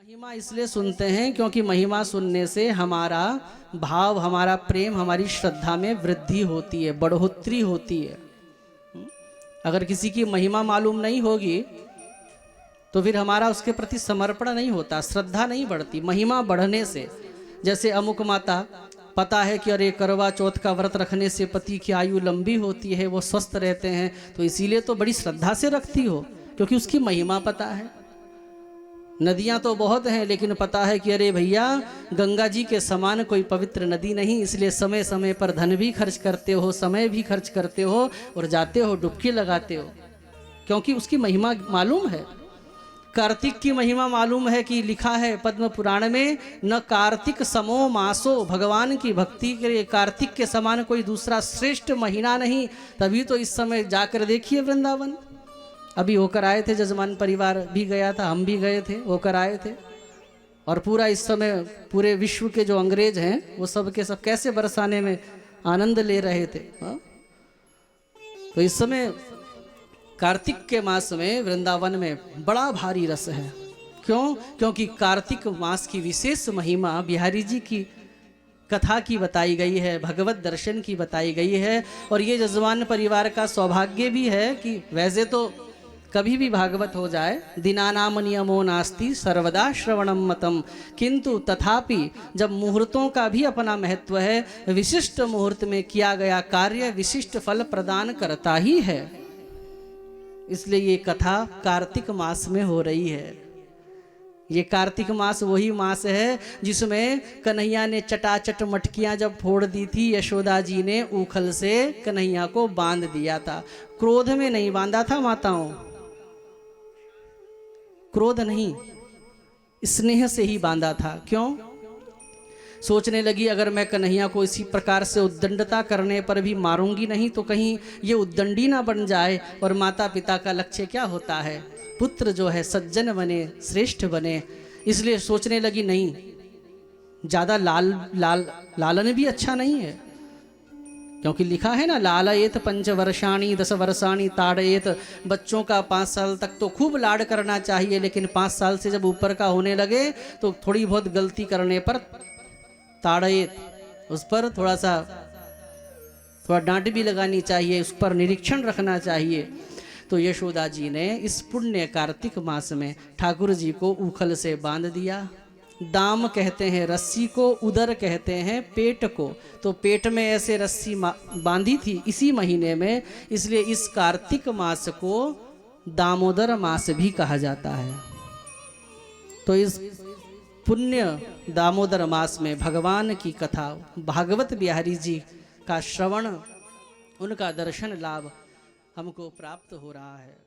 महिमा इसलिए सुनते हैं क्योंकि महिमा सुनने से हमारा भाव, हमारा प्रेम, हमारी श्रद्धा में वृद्धि होती है, बढ़ोतरी होती है। अगर किसी की महिमा मालूम नहीं होगी तो फिर हमारा उसके प्रति समर्पण नहीं होता, श्रद्धा नहीं बढ़ती। महिमा बढ़ने से, जैसे अमुक माता पता है कि अरे करवा चौथ का व्रत रखने से पति की आयु लंबी होती है, वो स्वस्थ रहते हैं, तो इसीलिए तो बड़ी श्रद्धा से रखती हो क्योंकि उसकी महिमा पता है। नदियां तो बहुत हैं लेकिन पता है कि अरे भैया गंगा जी के समान कोई पवित्र नदी नहीं, इसलिए समय समय पर धन भी खर्च करते हो, समय भी खर्च करते हो और जाते हो डुबकी लगाते हो क्योंकि उसकी महिमा मालूम है। कार्तिक की महिमा मालूम है कि लिखा है पद्म पुराण में, न कार्तिक समो मासो, भगवान की भक्ति के लिए कार्तिक के समान कोई दूसरा श्रेष्ठ महीना नहीं। तभी तो इस समय जाकर देखिए वृंदावन, अभी होकर आए थे, जजमान परिवार भी गया था, हम भी गए थे, होकर आए थे। और पूरा इस समय पूरे विश्व के जो अंग्रेज हैं वो सब के सब कैसे बरसाने में आनंद ले रहे थे। तो इस समय कार्तिक के मास में वृंदावन में बड़ा भारी रस है। क्यों? क्योंकि कार्तिक मास की विशेष महिमा बिहारी जी की कथा की बताई गई है, भगवत दर्शन की बताई गई है। और ये जजमान परिवार का सौभाग्य भी है कि वैसे तो कभी भी भागवत हो जाए, दिनानाम नियमो नास्ति सर्वदा श्रवणम मतम, किंतु तथापि जब मुहूर्तों का भी अपना महत्व है, विशिष्ट मुहूर्त में किया गया कार्य विशिष्ट फल प्रदान करता ही है। इसलिए ये कथा कार्तिक मास में हो रही है। ये कार्तिक मास वही मास है जिसमें कन्हैया ने चटाचट मटकियां जब फोड़ दी थी, यशोदा जी ने ऊखल से कन्हैया को बांध दिया था। क्रोध में नहीं बांधा था माताओं, क्रोध नहीं, स्नेह से ही बांधा था। क्यों? सोचने लगी अगर मैं कन्हैया को इसी प्रकार से उद्दंडता करने पर भी मारूंगी नहीं तो कहीं ये उद्दंडी ना बन जाए। और माता पिता का लक्ष्य क्या होता है? पुत्र जो है सज्जन बने, श्रेष्ठ बने। इसलिए सोचने लगी नहीं, ज्यादा लालन भी अच्छा नहीं है, क्योंकि लिखा है ना, लालयेत 5 वर्षाणी 10 वर्षाणी ताड़येत। बच्चों का 5 साल तक तो खूब लाड करना चाहिए, लेकिन 5 साल से जब ऊपर का होने लगे तो थोड़ी बहुत गलती करने पर ताड़येत, उस पर थोड़ा डांट भी लगानी चाहिए, उस पर निरीक्षण रखना चाहिए। तो यशोदा जी ने इस पुण्य कार्तिक मास में ठाकुर जी को ऊखल से बांध दिया। दाम कहते हैं रस्सी को, उदर कहते हैं पेट को। तो पेट में ऐसे रस्सी बांधी थी इसी महीने में, इसलिए इस कार्तिक मास को दामोदर मास भी कहा जाता है। तो इस पुण्य दामोदर मास में भगवान की कथा, भागवत बिहारी जी का श्रवण, उनका दर्शन लाभ हमको प्राप्त हो रहा है।